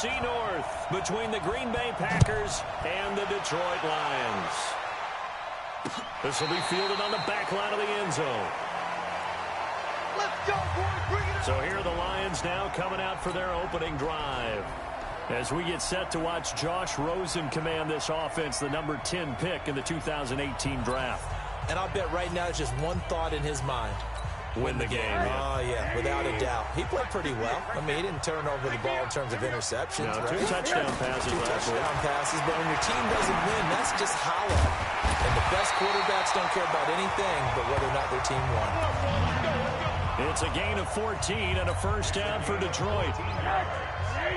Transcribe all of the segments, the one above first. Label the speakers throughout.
Speaker 1: NFC North between the Green Bay Packers and the Detroit Lions. This will be fielded on the back line of the end zone.
Speaker 2: Let's go, boys. Bring it up.
Speaker 1: So here are the Lions now coming out for their opening drive. As we get set to watch Josh Rosen command this offense, the number 10 pick in the 2018 draft.
Speaker 3: And I'll bet right now it's just one thought in his mind.
Speaker 1: Win the game.
Speaker 3: Oh, yeah, without a doubt. He played pretty well. I mean, he didn't turn over the ball in terms of interceptions.
Speaker 1: No,
Speaker 3: right?
Speaker 1: 2 touchdown passes.
Speaker 3: Two touchdown passes, but when your team doesn't win, that's just hollow. And the best quarterbacks don't care about anything but whether or not their team won.
Speaker 1: It's a gain of 14 and a first down for Detroit.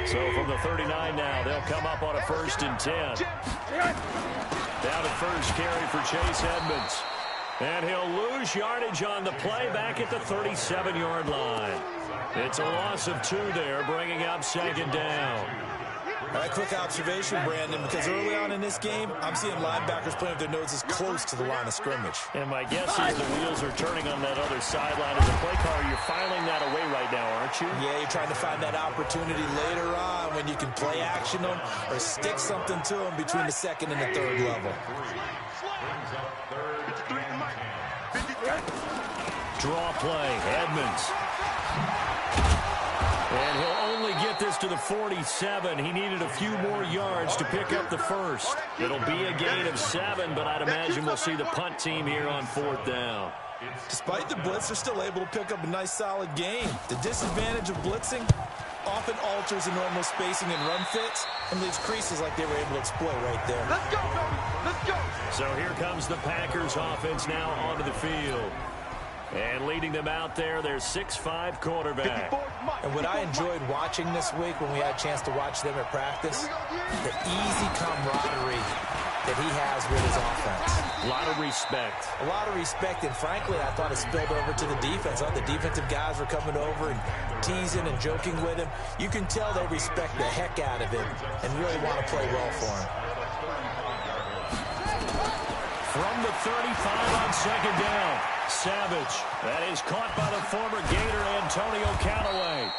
Speaker 1: So from the 39 now, they'll come up on a 1st and 10. Down at first carry for Chase Edmonds. And he'll lose yardage on the play back at the 37-yard line. It's a loss of 2 there, bringing up 2nd down.
Speaker 3: All right, quick observation, Brandon, because early on in this game, I'm seeing linebackers playing with their noses close to the line of scrimmage.
Speaker 1: And my guess is the wheels are turning on that other sideline. As a play caller, you're filing that away right now, aren't you?
Speaker 3: Yeah, you're trying to find that opportunity later on when you can play action them or stick something to them between the 2nd and the 3rd level.
Speaker 1: Draw play, Edmonds. And he'll only get this to the 47. He needed a few more yards to pick up the first. It'll be a gain of 7, but I'd imagine we'll see the punt team here on 4th down.
Speaker 3: Despite the blitz, they're still able to pick up a nice, solid gain. The disadvantage of blitzing often alters the normal spacing and run fits and leaves creases like they were able to exploit right there.
Speaker 2: Let's go, baby. Let's go.
Speaker 1: So here comes the Packers offense now onto the field. And leading them out there, their 6'5" quarterback.
Speaker 3: And what I enjoyed watching this week when we had a chance to watch them at practice, the easy camaraderie that he has with his offense.
Speaker 1: A lot of respect.
Speaker 3: A lot of respect, and frankly, I thought it spilled over to the defense. The defensive guys were coming over and teasing and joking with him. You can tell they respect the heck out of him and really want to play well for him.
Speaker 1: From the 35 on 2nd down, Savage. That is caught by the former Gator, Antonio Callaway.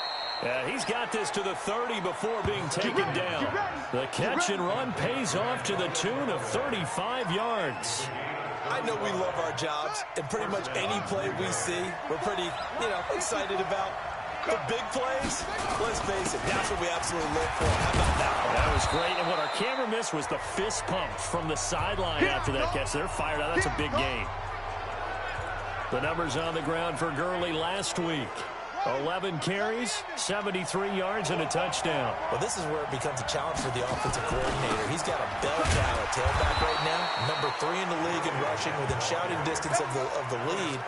Speaker 1: He's got this to the 30 before being taken down. The catch and run pays off to the tune of 35 yards.
Speaker 3: I know we love our jobs, and pretty much any play we see, we're pretty, excited about. The big plays, let's face it, that's what we absolutely live for. How about that one?
Speaker 1: That was great, and what our camera missed was the fist pump from the sideline after that catch. They're fired out. That's a big gain. The numbers on the ground for Gurley last week. 11 carries, 73 yards, and a touchdown.
Speaker 3: Well, this is where it becomes a challenge for the offensive coordinator. He's got a bell cow at tailback right now, number 3 in the league in rushing, within shouting distance of the lead.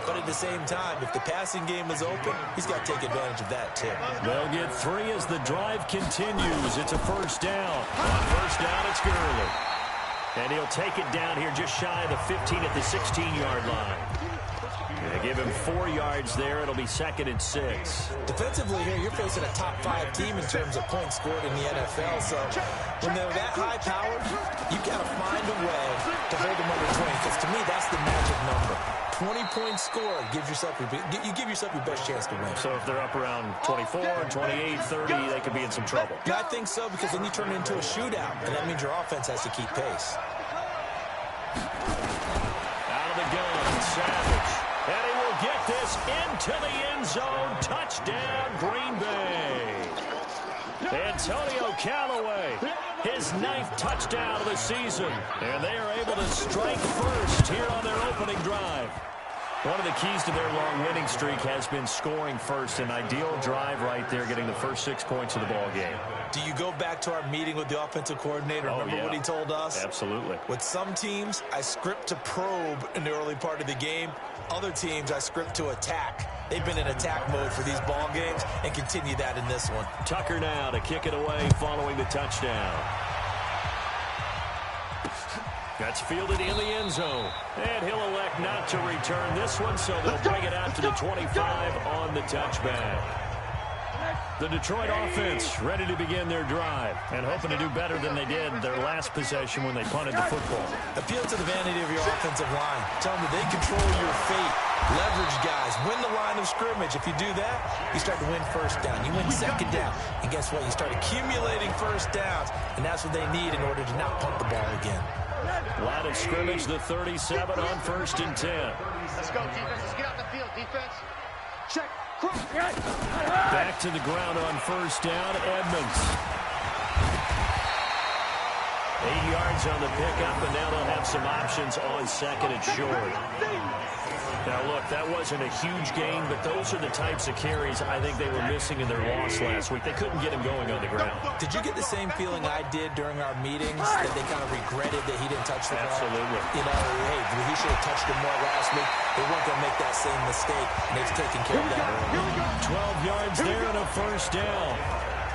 Speaker 3: But at the same time, if the passing game is open, he's got to take advantage of that, too.
Speaker 1: They'll get 3 as the drive continues. It's a 1st down. On 1st down, it's Gurley. And he'll take it down here just shy of the 15 at the 16-yard line. They give him 4 yards there. It'll be 2nd and 6.
Speaker 3: Defensively here, you're facing a top-5 team in terms of points scored in the NFL. So when they're that high-powered, you've got to find a way to hold them under 20. Because to me, that's the magic number. 20-point score gives yourself you give yourself your best chance to win.
Speaker 1: So if they're up around 24, 28, 30, they could be in some trouble.
Speaker 3: Yeah, I think so, because then you turn it into a shootout, and that means your offense has to keep pace.
Speaker 1: Out of the gun, Savage. And he will get this into the end zone. Touchdown, Green Bay. Antonio Callaway, his 9th touchdown of the season. And they are able to strike first here on their opening drive. One of the keys to their long winning streak has been scoring first. An ideal drive right there, getting the first 6 points of the ball game.
Speaker 3: Do you go back to our meeting with the offensive coordinator? Remember what he told us?
Speaker 1: Absolutely.
Speaker 3: With some teams, I script to probe in the early part of the game. Other teams, I script to attack. They've been in attack mode for these ball games and continue that in this one.
Speaker 1: Tucker now to kick it away following the touchdown. That's fielded in the end zone. And he'll elect not to return this one, so they'll bring it out to the 25 on the touchback. The Detroit offense ready to begin their drive and hoping to do better than they did their last possession when they punted the football.
Speaker 3: Appeal to the vanity of your offensive line. Tell them that they control your fate. Leverage guys. Win the line of scrimmage. If you do that, you start to win first down. You win second down. And guess what? You start accumulating first downs. And that's what they need in order to not punt the ball again.
Speaker 1: Line of scrimmage, the 37 on 1st and 10.
Speaker 2: Let's go, defense. Let's get out the field, defense. Check.
Speaker 1: Back to the ground on 1st down, Edmonds. 8 yards on the pickup, and now they'll have some options on 2nd and short. Now, look, that wasn't a huge gain, but those are the types of carries I think they were missing in their loss last week. They couldn't get him going on the ground.
Speaker 3: Did you get the same feeling I did during our meetings, that they kind of regretted that he didn't touch the ball?
Speaker 1: Absolutely.
Speaker 3: You know, hey, he should have touched him more last week. They weren't going to make that same mistake, and they've taken care of that early.
Speaker 1: 12 yards there and a 1st down.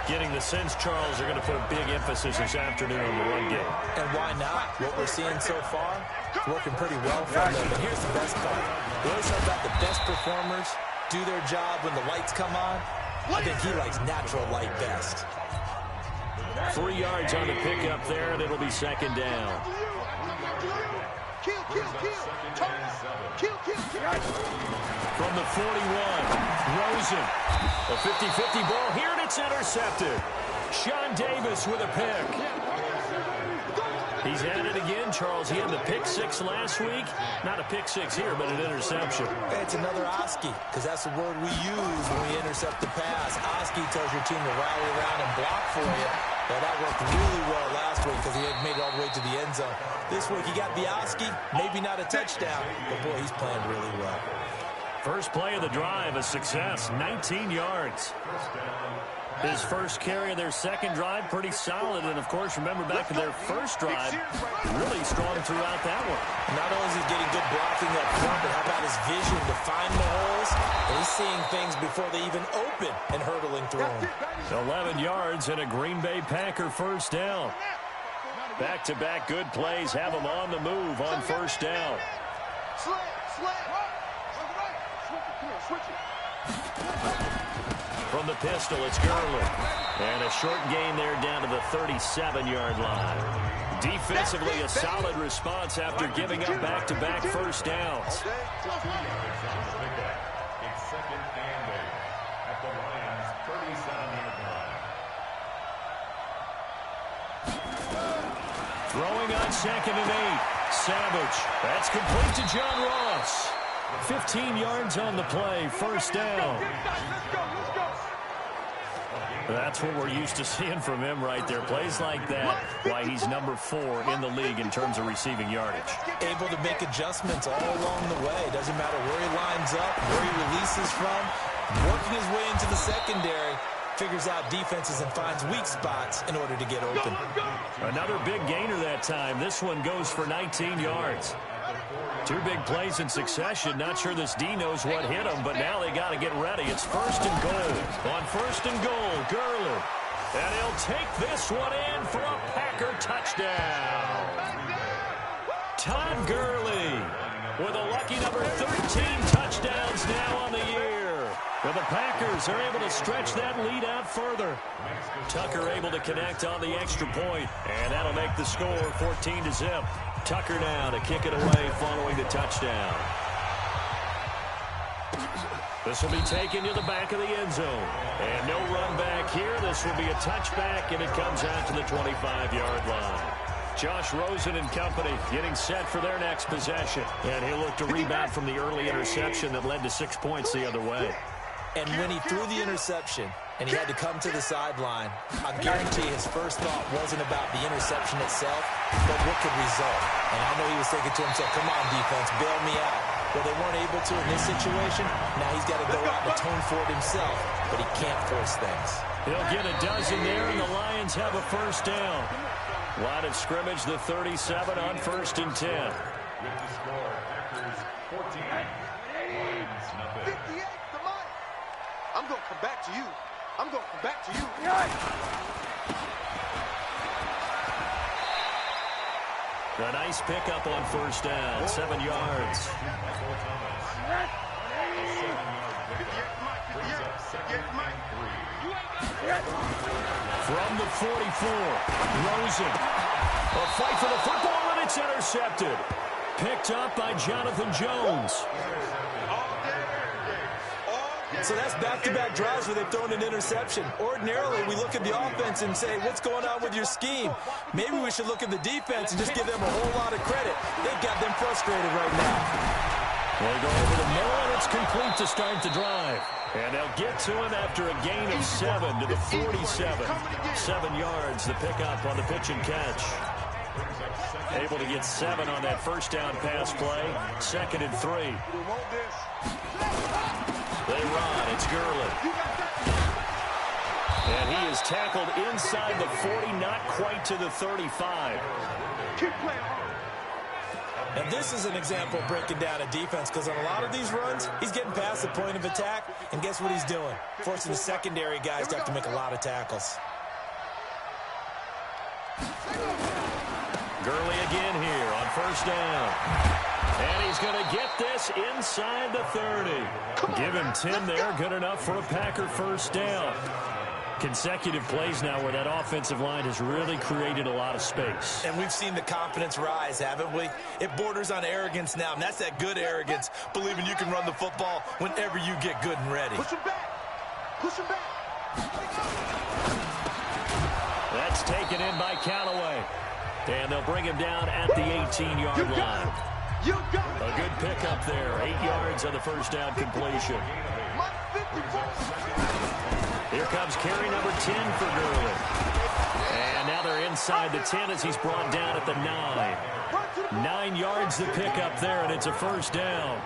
Speaker 1: Getting the sense, Charles, are going to put a big emphasis this afternoon on the run game.
Speaker 3: And why not? What we're seeing so far, it's working pretty well for them. But here's the best part. We always talk about the best performers do their job when the lights come on. I think he likes natural light best.
Speaker 1: 3 yards on the pickup there, and it'll be 2nd down. From the 41, Rosen. A 50-50 ball here, and it's intercepted. Sean Davis with a pick. He's at it again, Charles. He had the pick 6 last week. Not a pick 6 here, but an interception.
Speaker 3: It's another Oski, because that's the word we use when we intercept the pass. Oski tells your team to rally around and block for you. Well, that worked really well last week because he had made it all the way to the end zone. This week, he got the Oski, maybe not a touchdown, but, boy, he's playing really well.
Speaker 1: First play of the drive, a success, 19 yards. His first carry of their second drive, pretty solid. And, of course, remember back to their first drive, really strong throughout that one.
Speaker 3: Not only is he getting good blocking up front, but how about his vision to find the holes? And he's seeing things before they even open and hurdling through them.
Speaker 1: 11 yards and a Green Bay Packer 1st down. Back-to-back good plays have them on the move on 1st down. From the pistol, it's Gurley. And a short gain there down to the 37-yard line. Defensively, a solid response after giving up back-to-back 1st downs. Throwing on 2nd and 8. Savage. That's complete to John Ross. 15 yards on the play, 1st down. That's what we're used to seeing from him right there. Plays like that, why he's number 4 in the league in terms of receiving yardage.
Speaker 3: Able to make adjustments all along the way. Doesn't matter where he lines up, where he releases from. Working his way into the secondary. Figures out defenses and finds weak spots in order to get open.
Speaker 1: Another big gainer that time. This one goes for 19 yards. 2 big plays in succession. Not sure this D knows what hit him, but now they got to get ready. It's 1st and goal. On 1st and goal, Gurley. And he'll take this one in for a Packer touchdown. Todd Gurley with a lucky number 13 touchdowns now on the year. Well, the Packers are able to stretch that lead out further. Tucker able to connect on the extra point, and that'll make the score 14-0. Tucker now to kick it away following the touchdown. This will be taken to the back of the end zone. And no run back here. This will be a touchback, and it comes out to the 25-yard line. Josh Rosen and company getting set for their next possession. And he'll look to rebound from the early interception that led to 6 points the other way.
Speaker 3: And when he threw the interception and he had to come to the sideline, I guarantee his first thought wasn't about the interception itself, but what could result. And I know he was thinking to himself, come on, defense, bail me out. Well, they weren't able to in this situation. Now he's got to go out and atone for it himself, but he can't force things.
Speaker 1: He'll get a dozen there, and the Lions have a 1st down. Line of scrimmage, the 37 on 1st and 10.
Speaker 2: I'm going to come back to you. I'm going to come back to you.
Speaker 1: A nice pickup on 1st down, 7 yards. From the 44, Rosen. A fight for the football, and it's intercepted. Picked up by Jonathan Jones.
Speaker 3: So that's back-to-back drives where they've thrown an interception. Ordinarily, we look at the offense and say, what's going on with your scheme? Maybe we should look at the defense and just give them a whole lot of credit. They've got them frustrated right now.
Speaker 1: They go over the middle, and it's complete to start the drive. And they'll get to him after a gain of 7 to the 47. 7 yards, the pickup on the pitch and catch. Able to get 7 on that first down pass play. 2nd and 3. They run. It's Gurley. And he is tackled inside the 40, not quite to the 35.
Speaker 3: And this is an example of breaking down a defense, because on a lot of these runs, he's getting past the point of attack, and guess what he's doing? Forcing the secondary guys to have to make a lot of tackles.
Speaker 1: Gurley again here on first down. And he's going to get this inside the 30. Give him 10 there, good enough for a Packer first down. Consecutive plays now where that offensive line has really created a lot of space.
Speaker 3: And we've seen the confidence rise, haven't we? It borders on arrogance now, and that's that good arrogance, believing you can run the football whenever you get good and ready.
Speaker 2: Push him back. Push him back.
Speaker 1: That's taken in by Callaway. And they'll bring him down at the 18-yard line. A good pickup there. 8 yards on the first down completion. Here comes carry number 10 for Gurley. And now they're inside the 10 as he's brought down at the 9. 9 yards the pickup there, and it's a first down.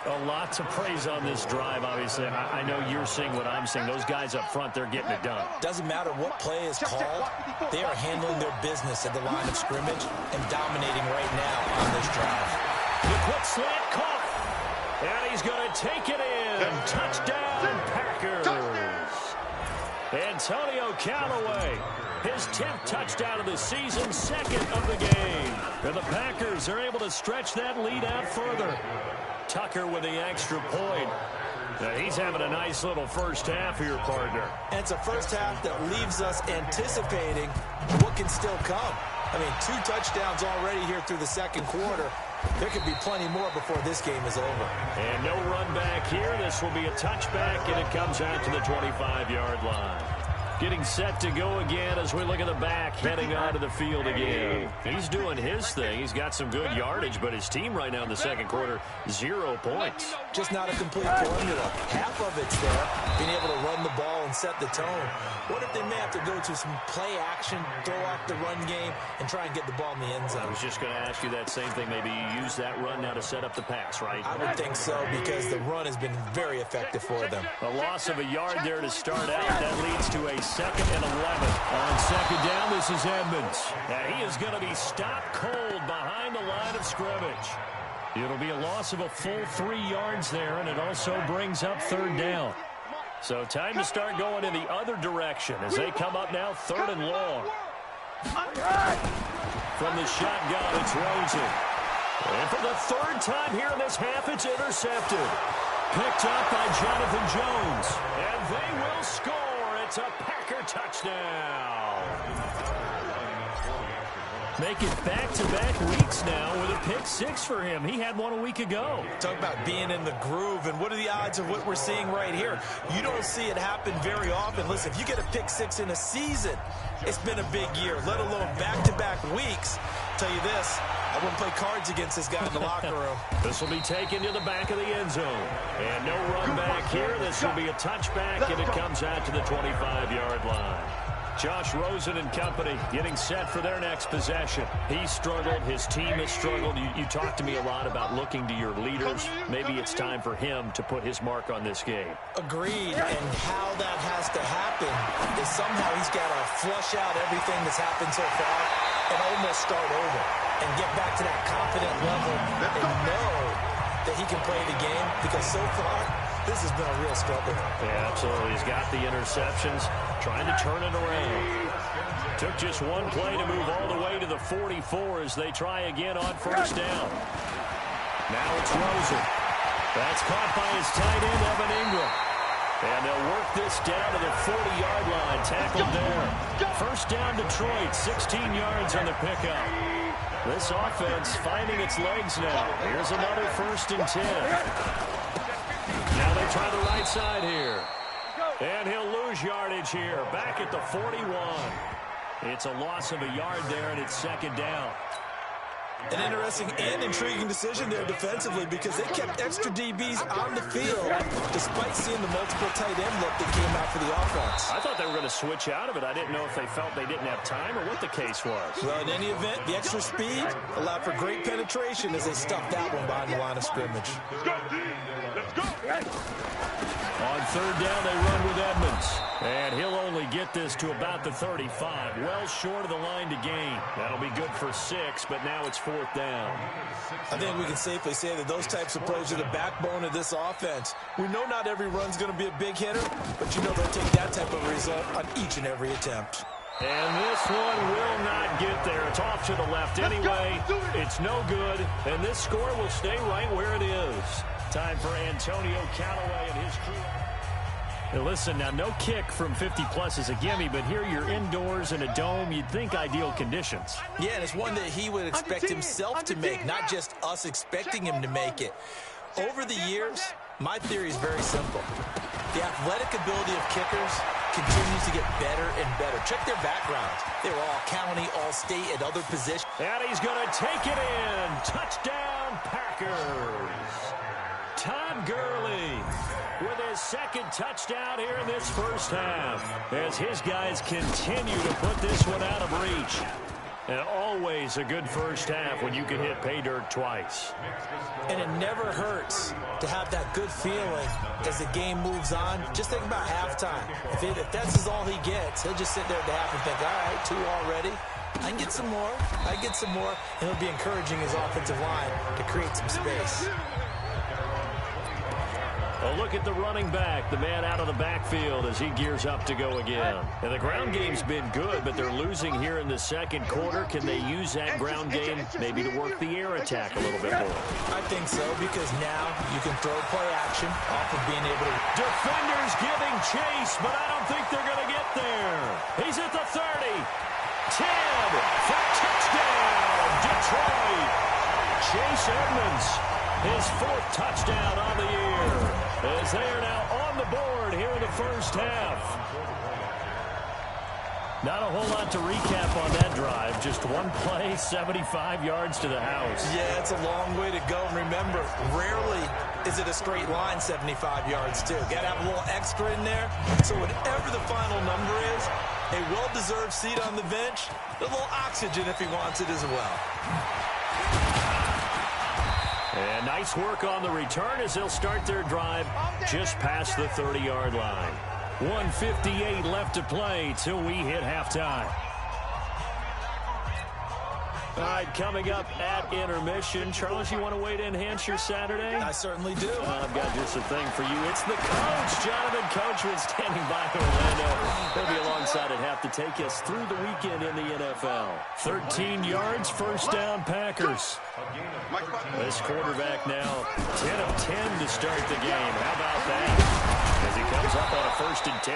Speaker 1: A lot to praise on this drive, obviously. I know you're seeing what I'm seeing. Those guys up front, they're getting it done.
Speaker 3: Doesn't matter what play is called. They are handling their business at the line of scrimmage and dominating right now on this drive.
Speaker 1: The quick slant caught. And he's going to take it in. Touchdown, Packers. Antonio Callaway, his 10th touchdown of the season, 2nd of the game. And the Packers are able to stretch that lead out further. Tucker with the extra point. Now he's having a nice little first half here, partner.
Speaker 3: And it's a first half that leaves us anticipating what can still come. I mean, 2 touchdowns already here through the second quarter. There could be plenty more before this game is over.
Speaker 1: And no run back here. This will be a touchback, and it comes out to the 25-yard line. Getting set to go again as we look at the back, heading onto the field again. He's doing his thing. He's got some good yardage, but his team right now in the second quarter, 0 points.
Speaker 3: Just not a complete formula. Half of it's there, being able to run the ball and set the tone. What if they may have to go to some play action, throw off the run game, and try and get the ball in the end zone?
Speaker 1: I was just going to ask you that same thing. Maybe you use that run now to set up the pass, right?
Speaker 3: I would think so, because the run has been very effective for them.
Speaker 1: A loss of a yard there to start out. That leads to a 2nd and 11. On 2nd down, this is Edmonds. Now he is going to be stopped cold behind the line of scrimmage. It'll be a loss of a full 3 yards there, and it also brings up 3rd down. So time to start going in the other direction as they come up now 3rd and long. From the shotgun, it's Rosen. And for the 3rd time here in this half, it's intercepted. Picked up by Jonathan Jones. And they will score. It's a Packer touchdown. Make it back-to-back weeks now with a pick 6 for him. He had one a week ago.
Speaker 3: Talk about being in the groove, and what are the odds of what we're seeing right here? You don't see it happen very often. Listen, if you get a pick 6 in a season, it's been a big year, let alone back-to-back weeks. I'll tell you this, I wouldn't play cards against this guy in the locker room.
Speaker 1: This will be taken to the back of the end zone. And no run back here. This will be a touchback, and it comes out to the 25-yard line. Josh Rosen and company getting set for their next possession. He struggled. His team has struggled. You talked to me a lot about looking to your leaders. Maybe it's time for him to put his mark on this game.
Speaker 3: Agreed. And how that has to happen is somehow he's got to flush out everything that's happened so far and almost start over and get back to that confident level and know that he can play the game, because so far this has been a real struggle.
Speaker 1: Yeah, absolutely. He's got the interceptions, trying to turn it around. Took just one play to move all the way to the 44 as they try again on first down. Now it's Rosen. That's caught by his tight end, Evan Ingram. And they'll work this down to the 40-yard line. Tackled there. First down, Detroit. 16 yards on the pickup. This offense finding its legs now. Here's another 1st and 10. Now they try the right side here. And he'll lose yardage here. Back at the 41. It's a loss of a yard there, and it's 2nd down.
Speaker 3: An interesting and intriguing decision there defensively because they kept extra DBs on the field despite seeing the multiple tight end look that came out for the offense.
Speaker 1: I thought they were going to switch out of it. I didn't know if they felt they didn't have time or what the case was.
Speaker 3: Well, in any event, the extra speed allowed for great penetration as they stuffed that one behind the line of scrimmage.
Speaker 2: Let's go.
Speaker 1: On 3rd down, they run with Edmonds. And he'll only get this to about the 35. Well short of the line to gain. That'll be good for 6, but now it's 4th down.
Speaker 3: I think we can safely say that those types of plays are the backbone of this offense. We know not every run's going to be a big hitter, but you know they'll take that type of result on each and every attempt.
Speaker 1: And this one will not get there. It's off to the left anyway. It's no good, and this score will stay right where it is. Time for Antonio Callaway and his crew. Now listen, now no kick from 50-plus is a gimme, but here you're indoors in a dome. You'd think ideal conditions.
Speaker 3: Yeah, and it's one that he would expect himself to make, not just us expecting him to make it. Over the years, my theory is very simple. The athletic ability of kickers continues to get better and better. Check their backgrounds. They were all county, all state, at other positions.
Speaker 1: And he's going to take it in. Touchdown, Packers. Todd Gurley with his 2nd touchdown here in this 1st half as his guys continue to put this one out of reach. And always a good 1st half when you can hit pay dirt twice.
Speaker 3: And it never hurts to have that good feeling as the game moves on. Just think about halftime. If that's all he gets, he'll just sit there at the half and think, all right, 2 already. I can get some more. I can get some more. And he'll be encouraging his offensive line to create some space.
Speaker 1: A look at the running back, the man out of the backfield as he gears up to go again. And the ground game's been good, but they're losing here in the 2nd quarter. Can they use that ground game maybe to work the air attack a little bit more?
Speaker 3: I think so, because now you can throw play action off of being able to...
Speaker 1: Defenders giving chase, but I don't think they're going to get there. He's at the 30. 10 for touchdown, Detroit. Chase Edmonds, his 4th touchdown on the year. As they are now on the board here in the 1st half. Not a whole lot to recap on that drive. Just one play, 75 yards to the house.
Speaker 3: Yeah, it's a long way to go. And remember, rarely is it a straight line 75 yards, too. Got to have a little extra in there. So whatever the final number is, a well-deserved seat on the bench, a little oxygen if he wants it as well.
Speaker 1: And nice work on the return as they'll start their drive just past the 30-yard line. 1:58 left to play till we hit halftime. All right, coming up at intermission. Charles, you want to wait to enhance your Saturday?
Speaker 3: I certainly do.
Speaker 1: I've got just a thing for you. It's the coach, Jonathan Coachman, standing by Orlando. He'll be alongside at half to take us through the weekend in the NFL. 13 yards, 1st down, Packers. This quarterback now 10 of 10 to start the game. How about that? As he comes up on a 1st and 10.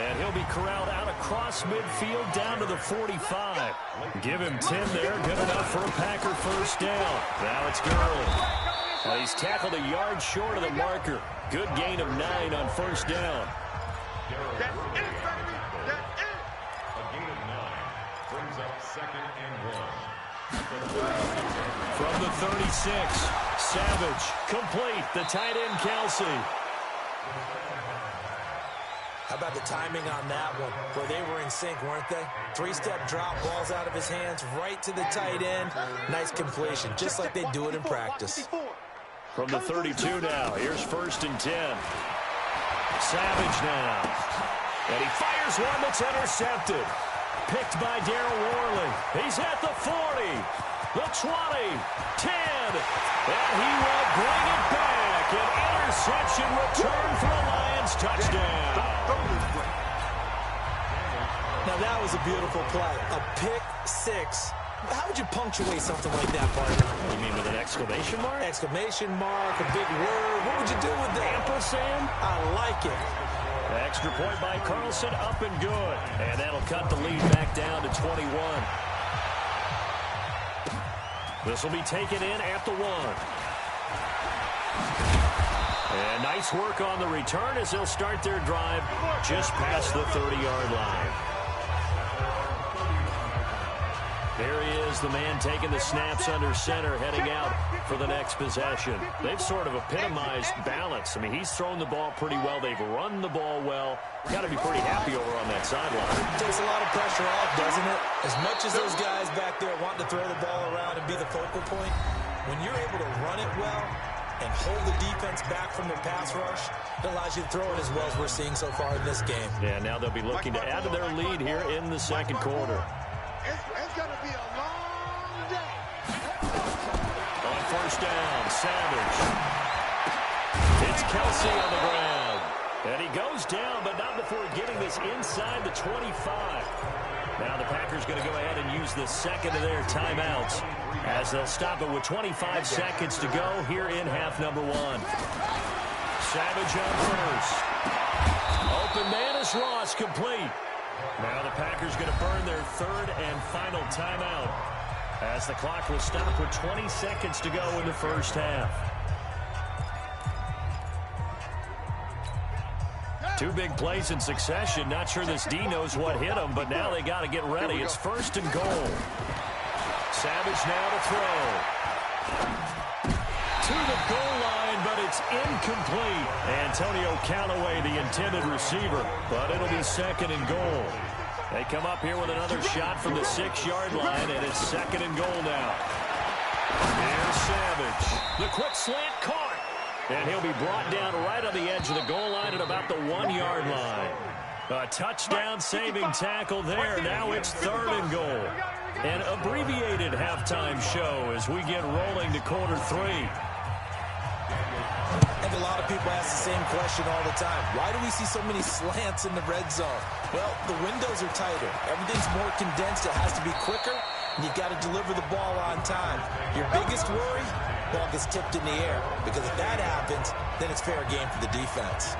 Speaker 1: And he'll be corralled out across midfield down to the 45. Give him 10 there. Good enough for a Packer 1st down. Now it's Gurley. Well, he's tackled a yard short of the marker. Good gain of 9 on 1st down.
Speaker 2: That's it, baby. That's it.
Speaker 4: A gain of 9 brings up 2nd and 1.
Speaker 1: From the 36, Savage, complete, the tight end Kelsey.
Speaker 3: How about the timing on that one, where they were in sync, weren't they? 3-step drop, balls out of his hands, right to the tight end. Nice completion, just like they do it in practice.
Speaker 1: From the 32 now, here's 1st and 10. Savage now. And he fires one that's intercepted. Picked by Darryl Worley. He's at the 40. The 20, 10, and he will bring it back. An interception return for a Lions touchdown.
Speaker 3: Now that was a beautiful play, a pick 6. How would you punctuate something like that, partner?
Speaker 1: You mean with an exclamation mark?
Speaker 3: Exclamation mark, a big word. What would you do with that?
Speaker 1: Ampersand?
Speaker 3: I like it.
Speaker 1: Extra point by Carlson, up and good. And that'll cut the lead back down to 21. This will be taken in at the 1. And nice work on the return as they'll start their drive just past the 30-yard line. There he is, the man taking the snaps under center, heading out for the next possession. They've sort of epitomized balance. I mean, he's thrown the ball pretty well. They've run the ball well. Got to be pretty happy over on that sideline.
Speaker 3: Takes a lot of pressure off, doesn't it? As much as those guys back there want to throw the ball around and be the focal point, when you're able to run it well and hold the defense back from their pass rush, it allows you to throw it as well as we're seeing so far in this game.
Speaker 1: Yeah, now they'll be looking to add to their lead here in the second quarter.
Speaker 2: It's going to be a long day.
Speaker 1: On first down, Savage. It's Kelsey on the ground. And he goes down, but not before getting this inside the 25. Now the Packers going to go ahead and use the second of their timeouts as they'll stop it with 25 seconds to go here in half number 1. Savage on first. Open man is Ross, complete. Now the Packers going to burn their third and final timeout as the clock will stop with 20 seconds to go in the first half. Two big plays in succession. Not sure this D knows what hit him, but now they got to get ready. It's first and goal. Savage now to throw. To the goal line, but it's incomplete. Antonio Callaway, the intended receiver, but it'll be second and goal. They come up here with another shot from the 6-yard line, and it's second and goal now. Here's Savage. The quick slant caught. And he'll be brought down right on the edge of the goal line at about the 1-yard line. A touchdown-saving tackle there. Now it's third and goal. An abbreviated halftime show as we get rolling to quarter 3.
Speaker 3: I think a lot of people ask the same question all the time. Why do we see so many slants in the red zone? Well, the windows are tighter. Everything's more condensed. It has to be quicker, and you've got to deliver the ball on time. Your biggest worry? Ball gets tipped in the air, because if that happens, then it's fair game for the defense.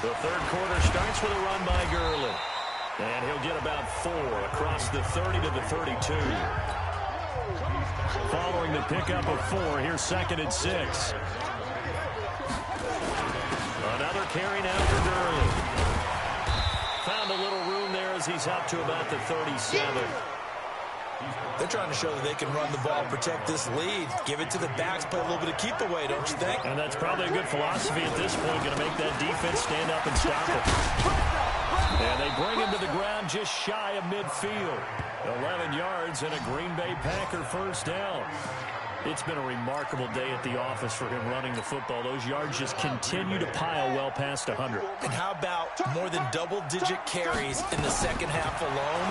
Speaker 1: The third quarter starts with a run by Gurley. And he'll get about 4 across the 30 to the 32. Following the pickup of 4, here's second and 6. Another carry now for Gurley. Found a little room there as he's up to about the 37.
Speaker 3: They're trying to show that they can run the ball, protect this lead, give it to the backs, play a little bit of keep away, don't you think?
Speaker 1: And that's probably a good philosophy at this point, going to make that defense stand up and stop it. And they bring him to the ground just shy of midfield. 11 yards and a Green Bay Packer first down. It's been a remarkable day at the office for him running the football. Those yards just continue to pile well past 100.
Speaker 3: And how about more than double-digit carries in the second half alone?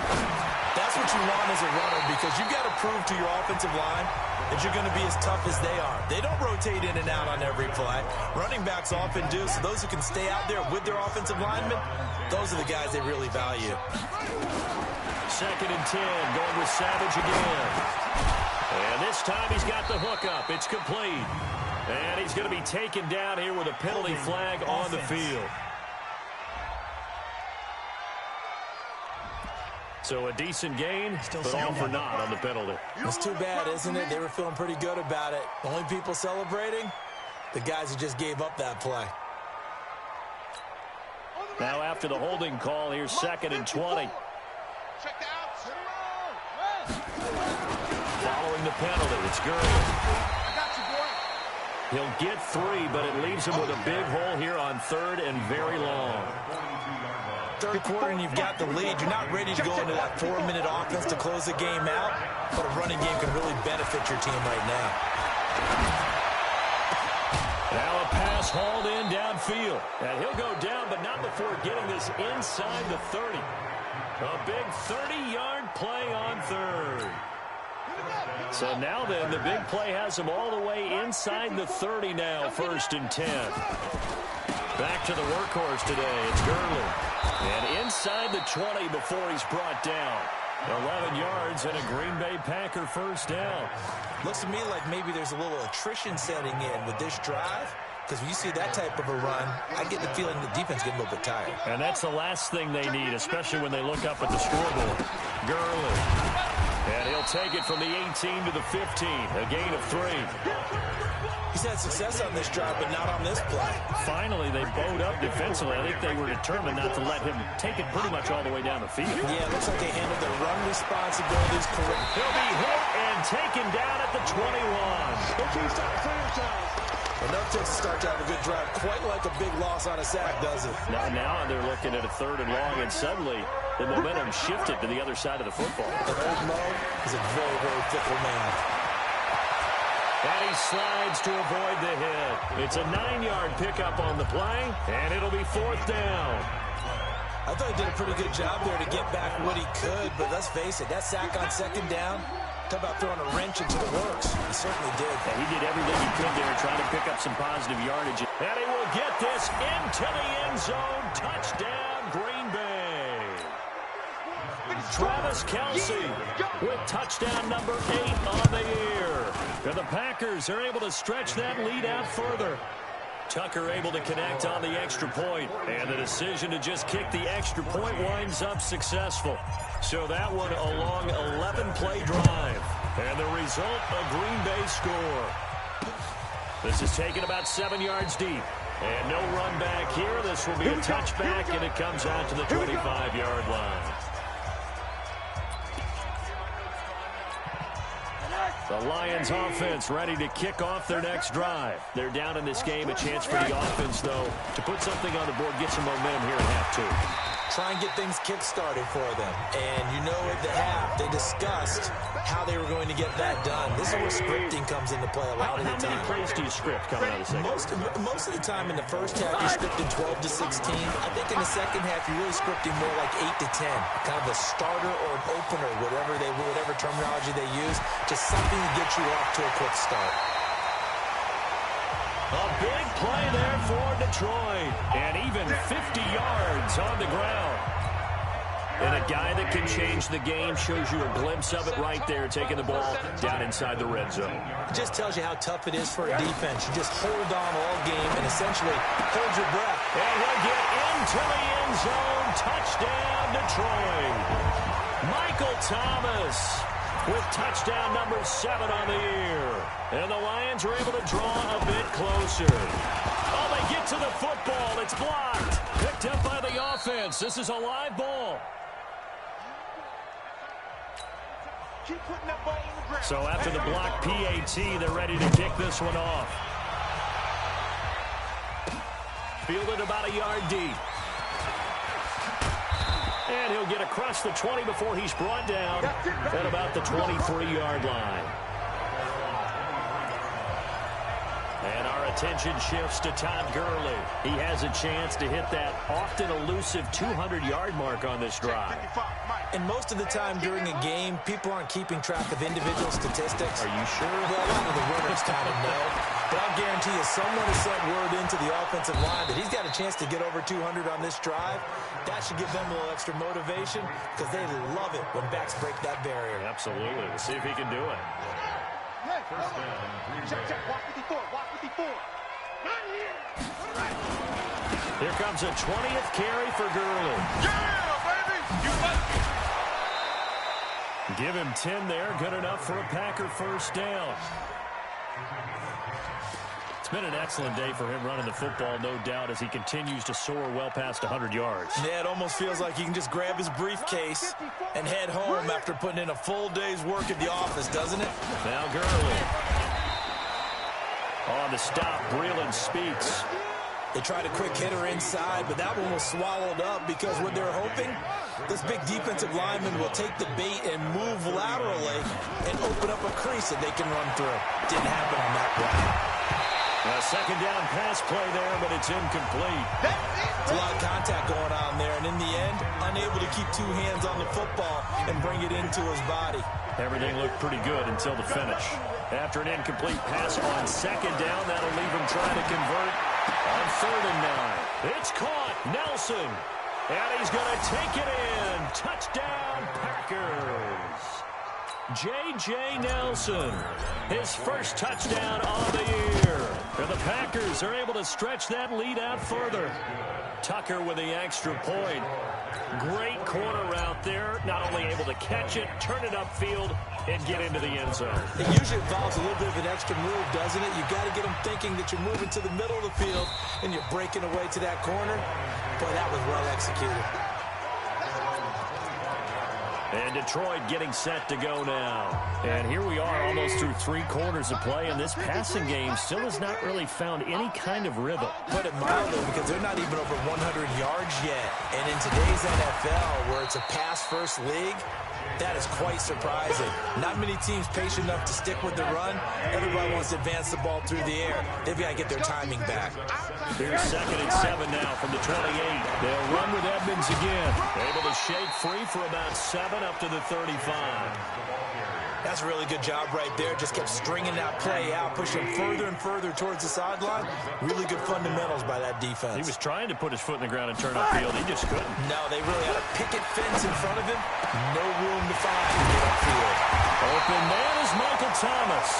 Speaker 3: That's what you want as a runner, because you've got to prove to your offensive line that you're going to be as tough as they are. They don't rotate in and out on every play. Running backs often do, so those who can stay out there with their offensive linemen, those are the guys they really value.
Speaker 1: Second and 10, going with Savage again. And this time he's got the hook up. It's complete. And he's going to be taken down here with a penalty flag on the field. So a decent gain, but all for naught on the penalty.
Speaker 3: It's too bad, isn't it? They were feeling pretty good about it. The only people celebrating, the guys who just gave up that play.
Speaker 1: Now after the holding call, here's second and 20. Following the penalty, it's Gurley. He'll get 3, but it leaves him with a big hole here on third and very long.
Speaker 3: Third quarter and you've got the lead. You're not ready to go into that 4-minute offense to close the game out, but a running game can really benefit your team right now.
Speaker 1: Now a pass hauled in downfield. And he'll go down, but not before getting this inside the 30. A big 30-yard play on third. So now then, the big play has him all the way inside the 30 now, first and 10. Back to the workhorse today, it's Gurley. And inside the 20 before he's brought down. 11 yards and a Green Bay Packer first down.
Speaker 3: Looks to me like maybe there's a little attrition setting in with this drive. Because when you see that type of a run, I get the feeling the defense getting a little bit tired.
Speaker 1: And that's the last thing they need, especially when they look up at the scoreboard. Gurley. And he'll take it from the 18 to the 15. A gain of 3.
Speaker 3: He's had success on this drive, but not on this play.
Speaker 1: Finally, they bowed up defensively. I think they were determined not to let him take it pretty much all the way down the field.
Speaker 3: Yeah, it looks like they handled their run responsibilities correctly.
Speaker 1: He'll be hit and taken down at the 21.
Speaker 3: Enough to start to have a good drive. Quite like a big loss on a sack, does it?
Speaker 1: Now they're looking at a 3rd and long, and suddenly the momentum shifted to the other side of the football.
Speaker 3: And old Mo is a very, very fickle man.
Speaker 1: And he slides to avoid the hit. It's a 9-yard pickup on the play, and it'll be 4th down.
Speaker 3: I thought he did a pretty good job there to get back what he could, but let's face it, that sack on 2nd down, talk about throwing a wrench into the works. He certainly did.
Speaker 1: And he did everything he could there, trying to pick up some positive yardage. And he will get this into the end zone. Touchdown, Green Bay. Travis Kelce with touchdown number 8 on the year. And the Packers are able to stretch that lead out further. Tucker able to connect on the extra point, and the decision to just kick the extra point winds up successful. So that one a long 11-play drive, and the result, a Green Bay score. This is taken about 7 yards deep, and no run back here. This will be a touchback, and it comes out to the 25-yard line. The Lions offense ready to kick off their next drive. They're down in this game. A chance for the offense, though, to put something on the board, get some momentum here at half 2.
Speaker 3: Try and get things kick-started for them. And you know at the half, they discussed how they were going to get that done. This is where scripting comes into play a lot of the time.
Speaker 1: How many plays do you script coming out of the second?
Speaker 3: Most of the time in the first half, you're scripting 12 to 16. I think in the second half, you're really scripting more like 8 to 10. Kind of a starter or an opener, whatever terminology they use. Just something to get you off to a quick start.
Speaker 1: A big play there for Detroit. And even 50 yards on the ground. And a guy that can change the game, shows you a glimpse of it right there, taking the ball down inside the red zone.
Speaker 3: It just tells you how tough it is for a defense. You just hold on all game and essentially hold your breath.
Speaker 1: And he'll get into the end zone. Touchdown, Detroit. Michael Thomas with touchdown number 7 on the year. And the Lions are able to draw a bit closer. Oh, they get to the football. It's blocked. Picked up by the offense. This is a live ball.
Speaker 2: Keep putting that ball on the ground.
Speaker 1: So after the block PAT, they're ready to kick this one off. Fielded about a yard deep. And he'll get across the 20 before he's brought down at about the 23-yard line. And our attention shifts to Todd Gurley. He has a chance to hit that often elusive 200-yard mark on this drive.
Speaker 3: And most of the time during a game, people aren't keeping track of individual statistics.
Speaker 1: Are you sure?
Speaker 3: Well, a lot of the winners kind of know. But I'll guarantee you someone has sent word into the offensive line that he's got a chance to get over 200 on this drive. That should give them a little extra motivation because they love it when backs break that barrier.
Speaker 1: Absolutely. We'll see if he can do it.
Speaker 4: First down, Green Bay.
Speaker 2: Check. Walk 54. Walk 54. Not here. All right.
Speaker 1: Here comes a 20th carry for Gurley.
Speaker 2: Yeah, baby. You like it.
Speaker 1: Give him 10 there. Good enough for a Packer first down. It's been an excellent day for him running the football, no doubt, as he continues to soar well past 100 yards.
Speaker 3: Yeah, it almost feels like he can just grab his briefcase and head home after putting in a full day's work at the office, doesn't it?
Speaker 1: Now Gurley. On the stop, Breeland speaks.
Speaker 3: They tried a quick hitter inside, but that one was swallowed up because what they're hoping, this big defensive lineman will take the bait and move laterally and open up a crease that they can run through. Didn't happen on that play.
Speaker 1: A second down pass play there, but it's incomplete.
Speaker 3: There's a lot of contact going on there, and in the end, unable to keep 2 hands on the football and bring it into his body.
Speaker 1: Everything looked pretty good until the finish. After an incomplete pass on second down, that'll leave him trying to convert on 3rd and 9. It's caught. Nelson. And he's going to take it in. Touchdown, Packers. J.J. Nelson, his first touchdown on the year. And the Packers are able to stretch that lead out further. Tucker with the extra point. Great corner out there. Not only able to catch it, turn it upfield, and get into the end zone.
Speaker 3: It usually involves a little bit of an extra move, doesn't it? You've got to get them thinking that you're moving to the middle of the field and you're breaking away to that corner. Boy, that was well executed.
Speaker 1: And Detroit getting set to go now. And here we are almost through 3 quarters of play, and this passing game still has not really found any kind of rhythm.
Speaker 3: Put it mildly, because they're not even over 100 yards yet. And in today's NFL, where it's a pass-first league, that is quite surprising. Not many teams patient enough to stick with the run. Everybody wants to advance the ball through the air. They've got to get their timing back.
Speaker 1: Here's 2nd and 7 now from the 28. They'll run with Edmonds again. Able to shake free for about 7 up to the 35.
Speaker 3: That's a really good job right there. Just kept stringing that play out, pushing further and further towards the sideline. Really good fundamentals by that defense.
Speaker 1: He was trying to put his foot in the ground and turn upfield. He just couldn't.
Speaker 3: No, they really had a picket fence in front of him. No room to find to get upfield.
Speaker 1: Open man is Michael Thomas.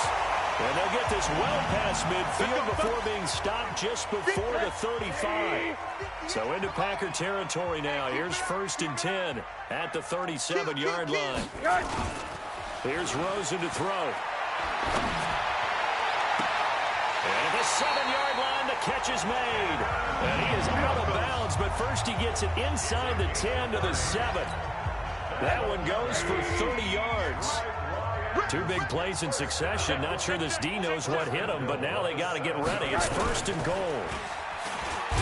Speaker 1: And they'll get this well past midfield before being stopped just before the 35. So into Packer territory now. Here's 1st and 10 at the 37-yard line. Here's Rosen to throw. And at the 7-yard line, the catch is made. And he is out of bounds, but first he gets it inside the 10 to the 7. That one goes for 30 yards. 2 big plays in succession. Not sure this D knows what hit him, but now they got to get ready. It's 1st and goal.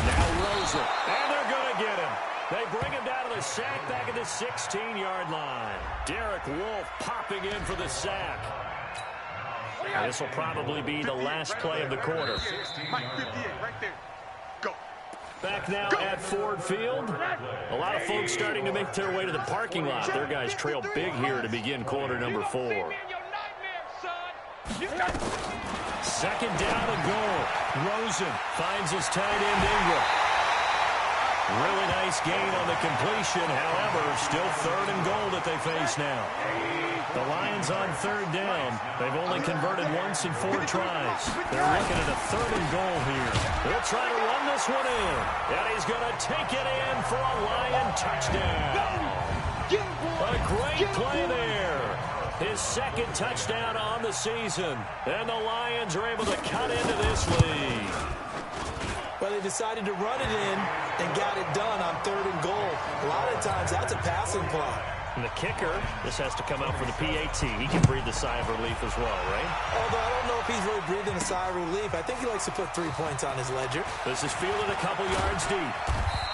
Speaker 1: Now Rosen. And they're going to get him. They bring him down to the sack back at the 16-yard line. Derek Wolfe popping in for the sack. This will probably be the last play of the quarter. Back now at Ford Field. A lot of folks starting to make their way to the parking lot. Their guys trail big here to begin quarter number 4. 2nd down and goal. Rosen finds his tight end Ingram. Really nice gain on the completion. However, still 3rd and goal that they face now. The Lions on 3rd down. They've only converted once in 4 tries. They're looking at a 3rd and goal here. They'll try to run this one in. And he's going to take it in for a Lion touchdown. A great play there. His 2nd touchdown on the season. And the Lions are able to cut into this lead.
Speaker 3: Well, they decided to run it in and got it done on 3rd and goal. A lot of times, that's a passing play.
Speaker 1: And the kicker, this has to come out for the PAT. He can breathe a sigh of relief as well, right?
Speaker 3: Although I don't know if he's really breathing a sigh of relief. I think he likes to put 3 points on his ledger.
Speaker 1: This is fielded a couple yards deep.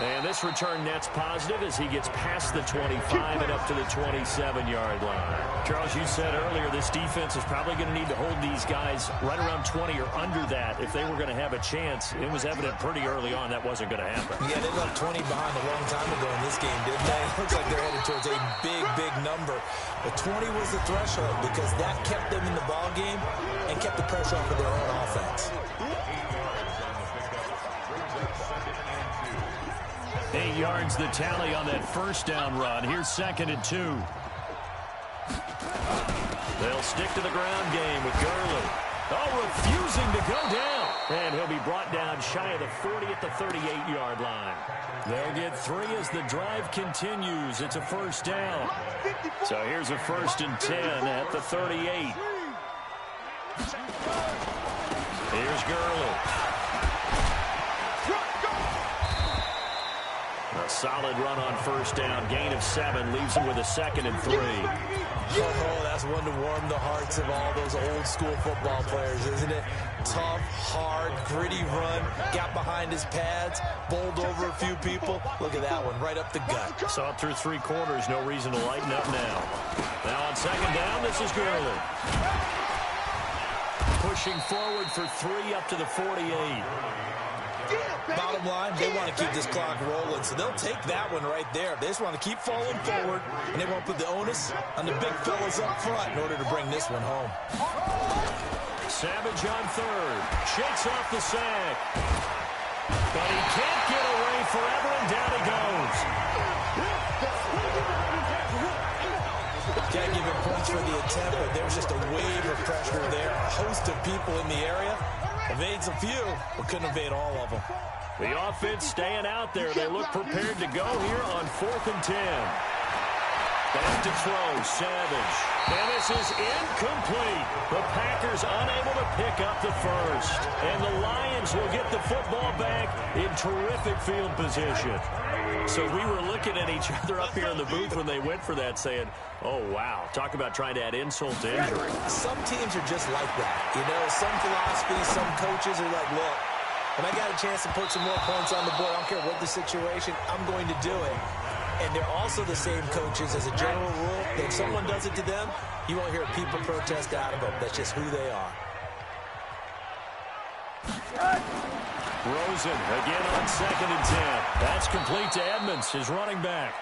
Speaker 1: And this return net's positive as he gets past the 25 and up to the 27-yard line. Charles, you said earlier this defense is probably going to need to hold these guys right around 20 or under that if they were going to have a chance. It was evident pretty early on that wasn't going to happen.
Speaker 3: Yeah, they left 20 behind a long time ago in this game, didn't they? It looks like they're headed towards a big number. But 20 was the threshold because that kept them in the ball game and kept the pressure off of their own offense.
Speaker 1: 8 yards the tally on that 1st down run. Here's 2nd and 2. They'll stick to the ground game with Gurley. Oh, refusing to go down. And he'll be brought down shy of the 40 at the 38-yard line. They'll get 3 as the drive continues. It's a 1st down. So here's a 1st and 10 at the 38. Here's Gurley. A solid run on 1st down. Gain of 7 leaves him with a 2nd and 3.
Speaker 3: Oh, that's one to warm the hearts of all those old school football players, isn't it? Tough, hard, gritty run. Got behind his pads, bowled over a few people. Look at that one, right up the gut.
Speaker 1: Saw it through 3 quarters. No reason to lighten up now. Now on 2nd down, this is Gurley. Pushing forward for 3 up to the 48.
Speaker 3: Bottom line, they want to keep this clock rolling, so they'll take that one right there. They just want to keep falling forward, and they won't put the onus on the big fellas up front in order to bring this one home.
Speaker 1: Savage on 3rd. Shakes off the sack. But he can't get away forever, and down he goes.
Speaker 3: yards for the attempt, but there was just a wave of pressure there. A host of people in the area. Evades a few, but couldn't evade all of them.
Speaker 1: The offense staying out there. They look prepared to go here on 4th and 10. Back to throw, Savage. And this is incomplete. The Packers unable to pick up the first. And the Lions will get the football back in terrific field position. So we were looking at each other up here in the booth when they went for that saying, oh, wow, talk about trying to add insult to injury.
Speaker 3: Some teams are just like that. You know, some philosophies, some coaches are like, look, when I got a chance to put some more points on the board, I don't care what the situation, I'm going to do it. And they're also the same coaches as a general rule. If someone does it to them, you won't hear people protest out of them. That's just who they are.
Speaker 1: Rosen again on 2nd and 10. That's complete to Edmonds, his running back.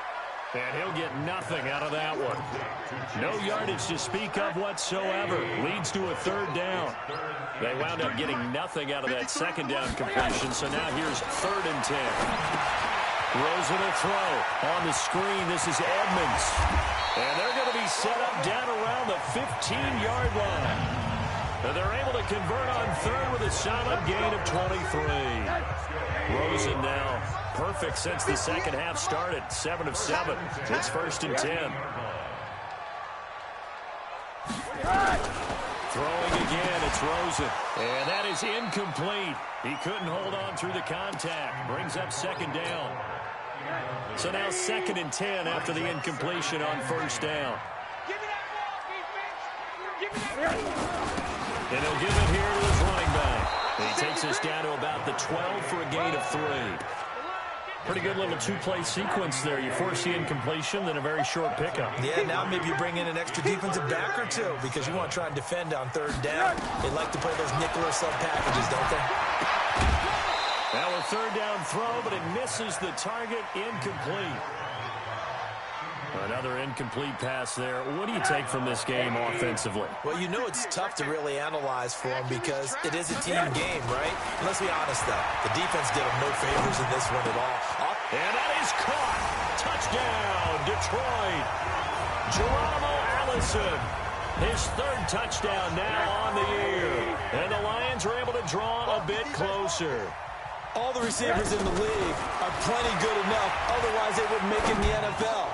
Speaker 1: And he'll get nothing out of that one. No yardage to speak of whatsoever. Leads to a 3rd down. They wound up getting nothing out of that 2nd down completion, so now here's 3rd and 10. Rosen will throw. On the screen, this is Edmonds. And they're going to be set up down around the 15-yard line. And they're able to convert on 3rd with a solid gain of 23. Rosen now perfect since the second half started. 7 of 7. It's 1st and 10. Throwing again, it's Rosen. And that is incomplete. He couldn't hold on through the contact. Brings up 2nd down. So now 2nd and 10 after the incompletion on 1st down. And he'll give it here to his running back. And he takes us down to about the 12 for a gain of 3. Pretty good little 2-play sequence there. You force the incompletion, then a very short pickup.
Speaker 3: Yeah, now maybe you bring in an extra defensive back or two because you want to try and defend on 3rd down. They like to play those nickel or sub packages, don't they?
Speaker 1: Now a 3rd down throw, but it misses the target. Incomplete. Another incomplete pass there. What do you take from this game offensively?
Speaker 3: Well, you know it's tough to really analyze for them because it is a team game, right? And let's be honest, though. The defense did them no favors in this one at all.
Speaker 1: And that is caught. Touchdown, Detroit. Geronimo Allison. His 3rd touchdown now on the year. And the Lions are able to draw a bit closer.
Speaker 3: All the receivers in the league are plenty good enough. Otherwise, they wouldn't make it in the NFL.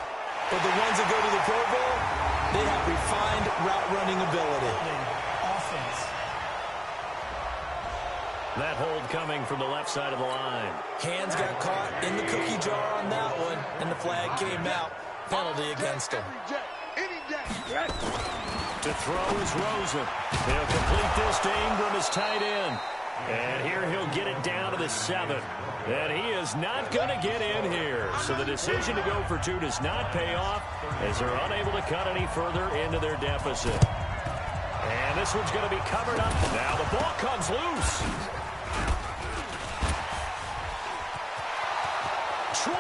Speaker 3: But the ones that go to the Pro Bowl, they have refined route running ability. Offense.
Speaker 1: That hold coming from the left side of the line.
Speaker 3: Hands got caught in the cookie jar on that one, and the flag came out. Penalty against him.
Speaker 1: To throw is Rosen. He'll complete this to Ingram as tight end. And here he'll get it down to the 7. And he is not going to get in here. So the decision to go for 2 does not pay off as they're unable to cut any further into their deficit. And this one's going to be covered up. Now the ball comes loose. 20,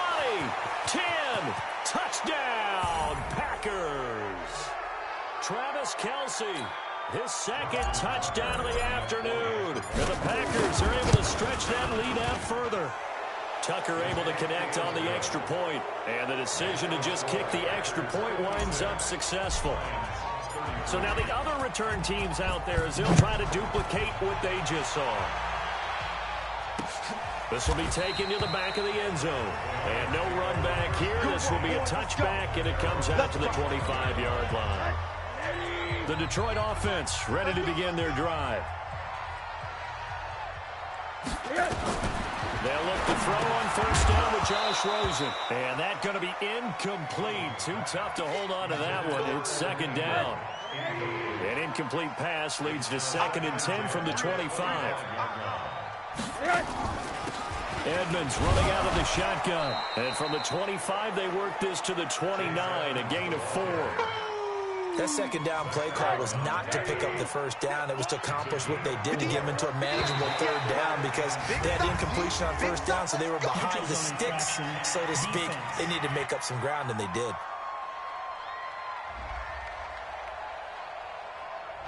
Speaker 1: 10, touchdown, Packers. Travis Kelce. His 2nd touchdown of the afternoon. And the Packers are able to stretch that lead out further. Tucker able to connect on the extra point. And the decision to just kick the extra point winds up successful. So now the other return teams out there as they'll try to duplicate what they just saw. This will be taken to the back of the end zone. And no run back here. This will be a touchback, and it comes out to the 25-yard line. The Detroit offense ready to begin their drive. They'll look to throw on 1st down with Josh Rosen. And that's going to be incomplete. Too tough to hold on to that one. It's 2nd down. An incomplete pass leads to 2nd and 10 from the 25. Edmonds running out of the shotgun. And from the 25, they work this to the 29, a gain of 4.
Speaker 3: That 2nd down play call was not to pick up the 1st down. It was to accomplish what they did to get them into a manageable 3rd down because they had incompletion on 1st down, so they were behind the sticks, so to speak. They needed to make up some ground, and they did.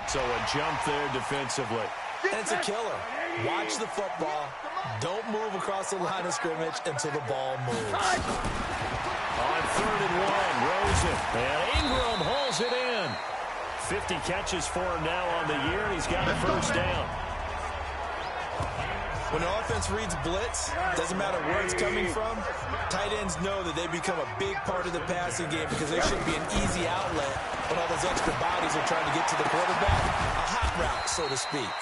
Speaker 1: So a jump there defensively.
Speaker 3: And it's a killer. Watch the football. Don't move across the line of scrimmage until the ball moves.
Speaker 1: On 3rd and 1, Rosen. And Ingram hauls it in. 50 catches for him now on the year, and he's got a first down.
Speaker 3: When the offense reads blitz, doesn't matter where it's coming from, tight ends know that they become a big part of the passing game because they should be an easy outlet when all those extra bodies are trying to get to the quarterback. A hot route, so to speak.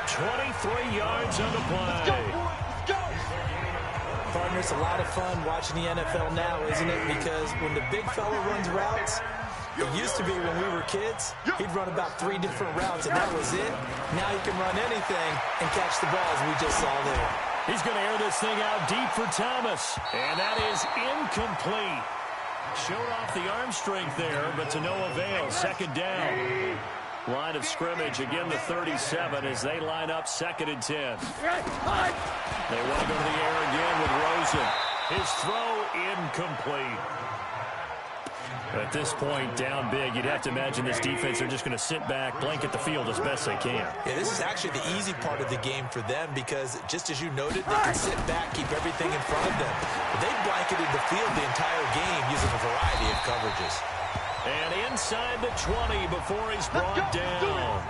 Speaker 1: 23 yards on the play.
Speaker 3: Partner, it's a lot of fun watching the NFL now, isn't it? Because when the big fella runs routes, it used to be when we were kids, he'd run about 3 different routes, and that was it. Now he can run anything and catch the ball, as we just saw there.
Speaker 1: He's going to air this thing out deep for Thomas, and that is incomplete. Showed off the arm strength there, but to no avail. Second down. Line of scrimmage, again the 37 as they line up 2nd and 10. They want to go to the air again with Rosen. His throw incomplete. At this point, down big, you'd have to imagine this defense, they're just going to sit back, blanket the field as best they can.
Speaker 3: Yeah, this is actually the easy part of the game for them because, just as you noted, they can sit back, keep everything in front of them. But they blanketed the field the entire game using a variety of coverages.
Speaker 1: And inside the 20 before he's brought down.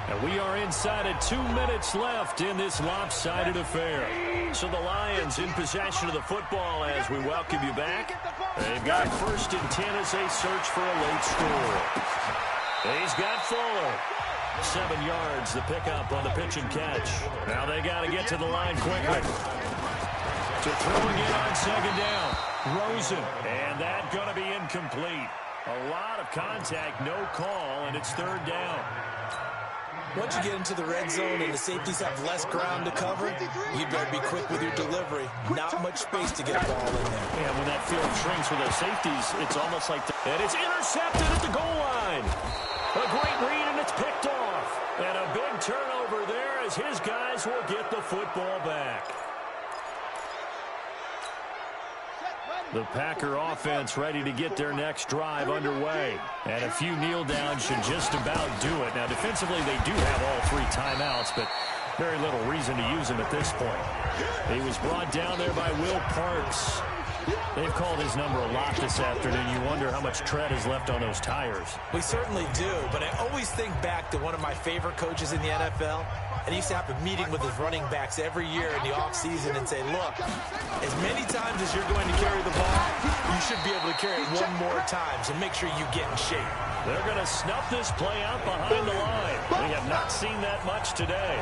Speaker 1: And we are inside of 2 minutes left in this lopsided affair. So the Lions in possession of the football as we welcome you back. They've got 1st and 10 as they search for a late score. He's got Fuller. 7 yards, the pickup on the pitch and catch. Now they got to get to the line quickly. To throw again on 2nd down. Rosen. And that going to be incomplete. A lot of contact, no call, and it's 3rd down.
Speaker 3: Once you get into the red zone and the safeties have less ground to cover, you better be quick with your delivery. Not much space to get a ball in there.
Speaker 1: Yeah, when that field shrinks with those safeties, it's almost like... And it's intercepted at the goal line. A great read, and it's picked off. And a big turnover there as his guys will get the football back. The Packer offense ready to get their next drive underway. And a few kneel downs should just about do it. Now, defensively, they do have all 3 timeouts, but very little reason to use them at this point. He was brought down there by Will Parks. They've called his number a lot this afternoon. You wonder how much tread is left on those tires.
Speaker 3: We certainly do, but I always think back to one of my favorite coaches in the NFL. And he used to have a meeting with his running backs every year in the offseason and say, look, as many times as you're going to carry the ball, you should be able to carry it 1 more time, so make sure you get in shape.
Speaker 1: They're going to snuff this play out behind the line. We have not seen that much today.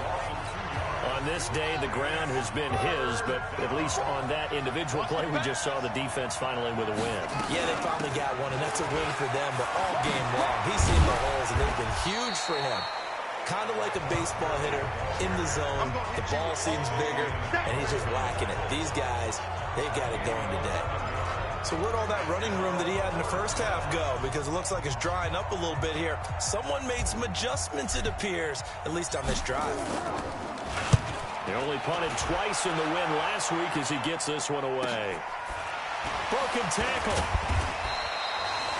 Speaker 1: On this day, the ground has been his, but at least on that individual play, we just saw the defense finally with a win.
Speaker 3: Yeah, they finally got one, and that's a win for them, but all game long, he's seen the holes, and they've been huge for him. Kind of like a baseball hitter in the zone. The ball seems bigger, and he's just whacking it. These guys, they've got it going today. So where'd all that running room that he had in the first half go? Because it looks like it's drying up a little bit here. Someone made some adjustments, it appears, at least on this drive.
Speaker 1: He only punted twice in the win last week as he gets this one away. Broken tackle.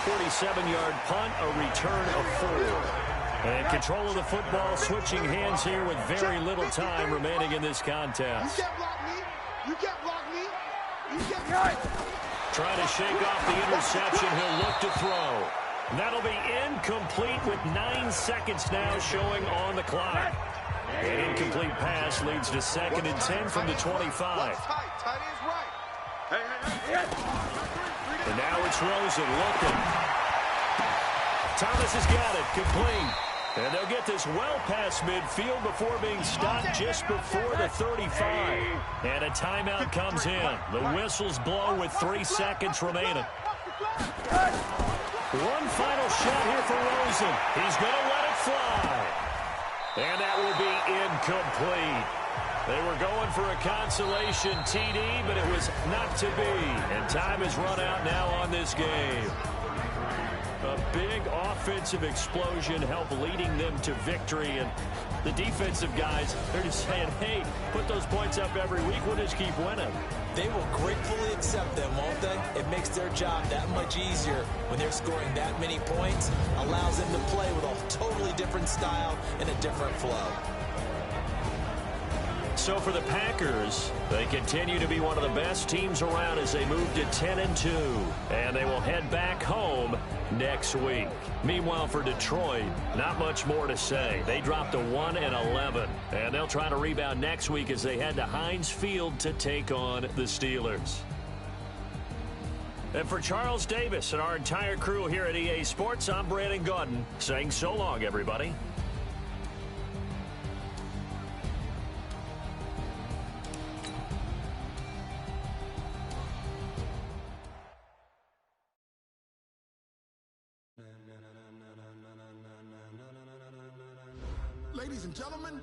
Speaker 1: 47-yard punt, a return of 4. And control of the football, switching hands here with very little time remaining in this contest.
Speaker 2: You can't block me. You can't block me. You can't block me.
Speaker 1: Trying to shake off the interception. He'll look to throw. That'll be incomplete with 9 seconds now showing on the clock. An incomplete pass leads to 2nd and 10 from the 25. And now it's Rosen looking. Thomas has got it, complete. And they'll get this well past midfield before being stopped just before the 35. And a timeout comes in. The whistles blow with 3 seconds remaining. One final shot here for Rosen. He's going to let it fly. And that will be incomplete. They were going for a consolation TD, but it was not to be. And time has run out now on this game. A big offensive explosion helped leading them to victory. And the defensive guys, they're just saying, hey, put those points up every week. We'll just keep winning.
Speaker 3: They will gratefully accept them, won't they? It makes their job that much easier when they're scoring that many points. Allows them to play with a totally different style and a different flow.
Speaker 1: So for the Packers, they continue to be one of the best teams around as they move to 10-2. And they will head back home next week. Meanwhile, for Detroit, not much more to say. They dropped to 1-11. And they'll try to rebound next week as they head to Heinz Field to take on the Steelers. And for Charles Davis and our entire crew here at EA Sports, I'm Brandon Gaudin saying so long, everybody.
Speaker 5: Ladies and gentlemen,